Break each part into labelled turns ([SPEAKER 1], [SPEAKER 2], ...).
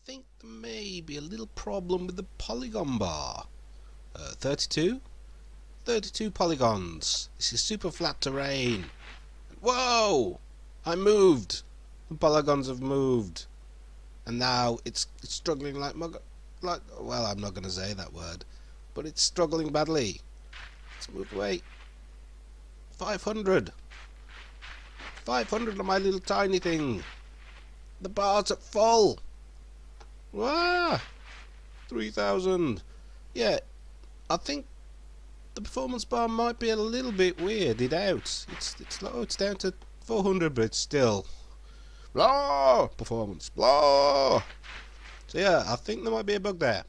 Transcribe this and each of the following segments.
[SPEAKER 1] think there may be a little problem with the polygon bar. 32? 32 polygons. This is super flat terrain. Whoa! I moved! The polygons have moved. And now it's struggling like, well, I'm not going to say that word. But it's struggling badly. Let's move away. 500. 500 on my little tiny thing. The bar's at full. Wow! 3,000. Yeah, I think the performance bar might be a little bit weirded out. It's down to 400, but it's still blah performance blah. So yeah, I think there might be a bug there.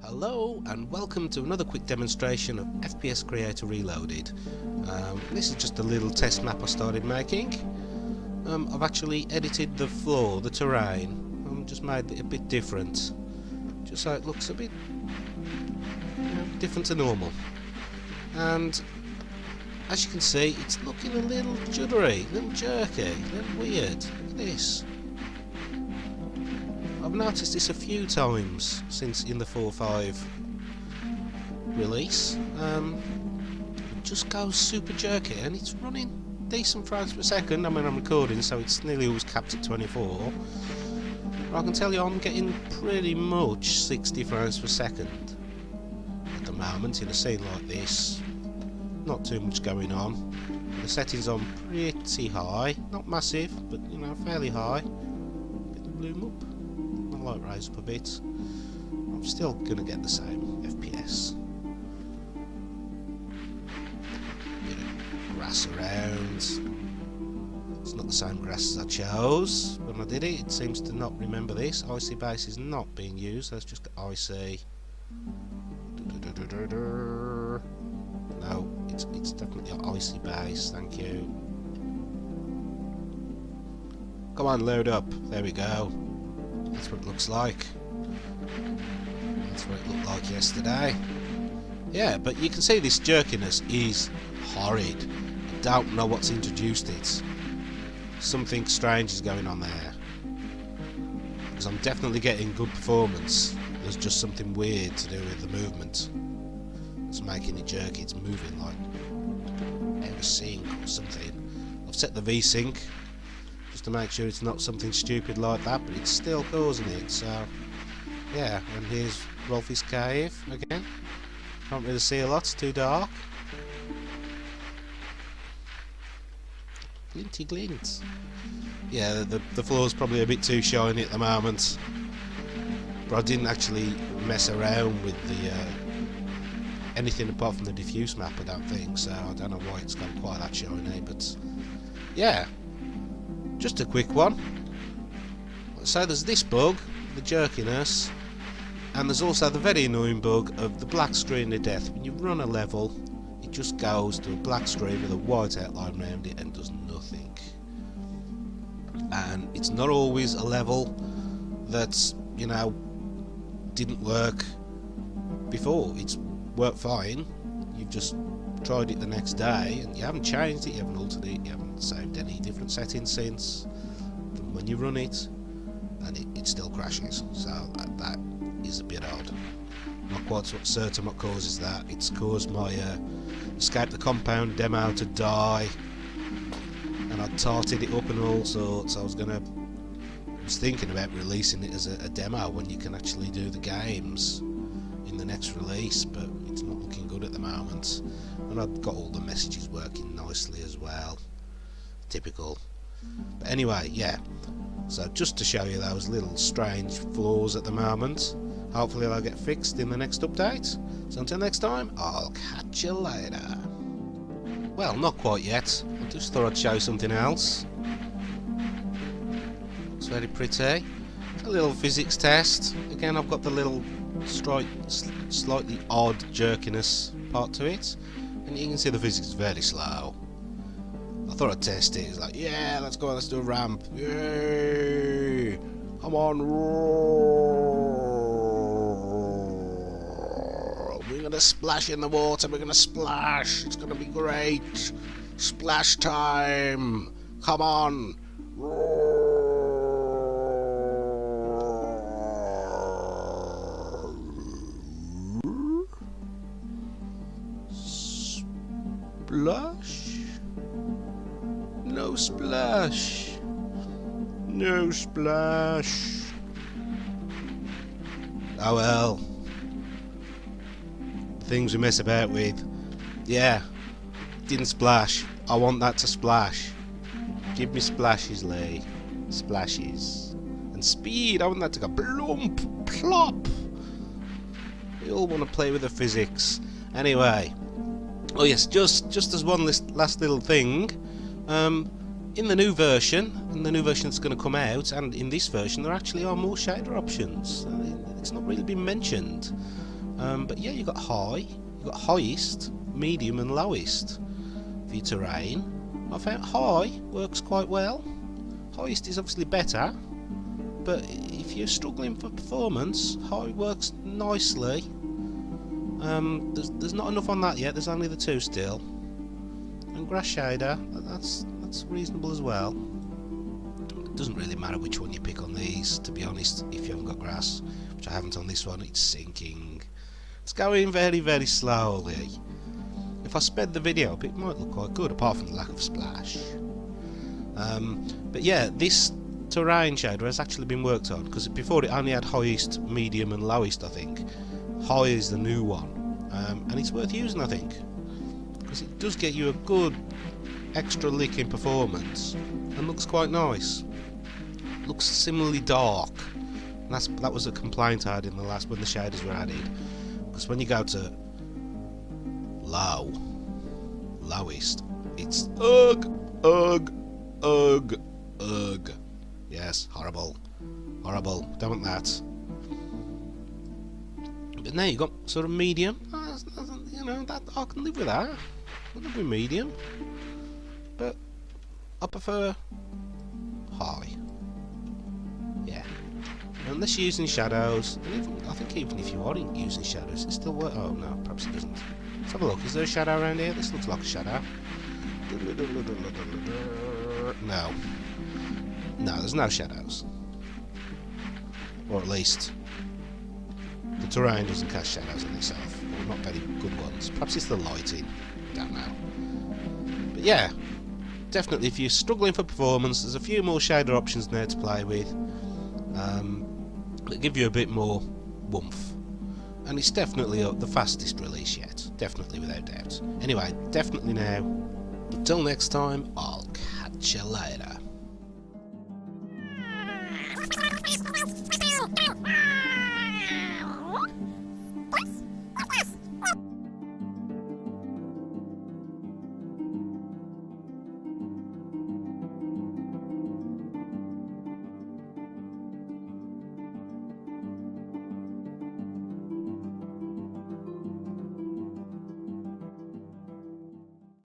[SPEAKER 1] Hello and welcome to another quick demonstration of FPS Creator Reloaded. This is just a little test map I started making. I've actually edited the floor, the terrain, just made it a bit different, just so it looks a bit different to normal. And as you can see, it's looking a little juddery, a little jerky, a little weird. Look at this. I've noticed this a few times since in the 4.5 release. It just goes super jerky and it's running decent frames per second. I mean, I'm recording, so it's nearly always capped at 24. But I can tell you I'm getting pretty much 60 frames per second at the moment in a scene like this. Not too much going on. The settings on pretty high, not massive, but you know, fairly high. Get the bloom up. Light raise up a bit. I'm still gonna get the same FPS. Bit of grass around. It's not the same grass as I chose when I did it. It seems to not remember this. Icy base is not being used. Let's just get icy. No, it's definitely an icy base. Thank you. Come on, load up. There we go. That's what it looks like. That's what it looked like yesterday. Yeah, but you can see this jerkiness is horrid. I don't know what's introduced it. Something strange is going on there. Because I'm definitely getting good performance. There's just something weird to do with the movement. It's making it jerky. It's moving like out of sync or something. I've set the V-sync to make sure it's not something stupid like that, but it's still causing it. So yeah, and here's Rolfie's cave again. Can't really see a lot, it's too dark. Glinty glint. Yeah, the floor's probably a bit too shiny at the moment, but I didn't actually mess around with the anything apart from the diffuse map, I don't think, so I don't know why it's gone quite that shiny, but yeah, just a quick one. So there's this bug, the jerkiness, and there's also the very annoying bug of the black screen of death. When you run a level, it just goes to a black screen with a white outline around it and does nothing. And it's not always a level that's, you know, didn't work before. It's worked fine. You've just tried it the next day and you haven't changed it, you haven't altered it, you haven't saved any different settings since from when you run it, and it still crashes. So that is a bit odd. Not quite certain what causes that. It's caused my Escape the Compound demo to die, and I tarted it up and all sorts. I was thinking about releasing it as a demo when you can actually do the games in the next release, but it's not looking good at the moment. And I've got all the messages working nicely as well. Typical. But anyway, yeah. So just to show you those little strange flaws at the moment. Hopefully they'll get fixed in the next update. So until next time, I'll catch you later. Well, not quite yet. I just thought I'd show something else. Looks very pretty. A little physics test. Again, I've got the little slightly odd jerkiness part to it, and you can see the physics is very slow. I thought I'd test it. It's like, yeah, let's go, let's do a ramp. Yay! Come on, roll me gonna splash in the water. We're gonna splash. It's gonna be great. Splash time. Come on. Splash? No splash. No splash. Oh well. Things we mess about with. Yeah. Didn't splash. I want that to splash. Give me splashes, Lee. Splashes. And speed. I want that to go plump, plop. We all want to play with the physics. Anyway. Oh yes, just as one last little thing. In the new version that's going to come out, and in this version, there actually are more shader options. It's not really been mentioned. But yeah, you got high, you got highest, medium, and lowest for your terrain. I found high works quite well. Highest is obviously better, but if you're struggling for performance, high works nicely. There's not enough on that yet. There's only the 2 still. And grass shader, that's reasonable as well. It doesn't really matter which one you pick on these, to be honest. If you haven't got grass, which I haven't on this one, it's sinking. It's going very, very slowly. If I sped the video up, it might look quite good, apart from the lack of splash. But yeah, this terrain shader has actually been worked on, because before it only had highest, medium, and lowest, I think. High is the new one, and it's worth using, I think, because it does get you a good extra lick in performance and looks quite nice. Looks similarly dark, and that was a complaint I had in the last when the shaders were added, because when you go to lowest, it's ugh. Yes, horrible, don't want that. But now you got sort of medium. You know, that I can live with that. I live with medium, but I prefer high. Yeah, unless you're using shadows, and I think even if you are using shadows, it still works. Oh no, perhaps it doesn't. Let's have a look. Is there a shadow around here? This looks like a shadow. No, there's no shadows, or at least the terrain doesn't cast shadows on itself, or not very good ones. Perhaps it's the lighting, don't know. But yeah, definitely if you're struggling for performance, there's a few more shader options there to play with that give you a bit more oomph. And it's definitely the fastest release yet, definitely without doubt. Anyway, definitely now. Until next time, I'll catch you later.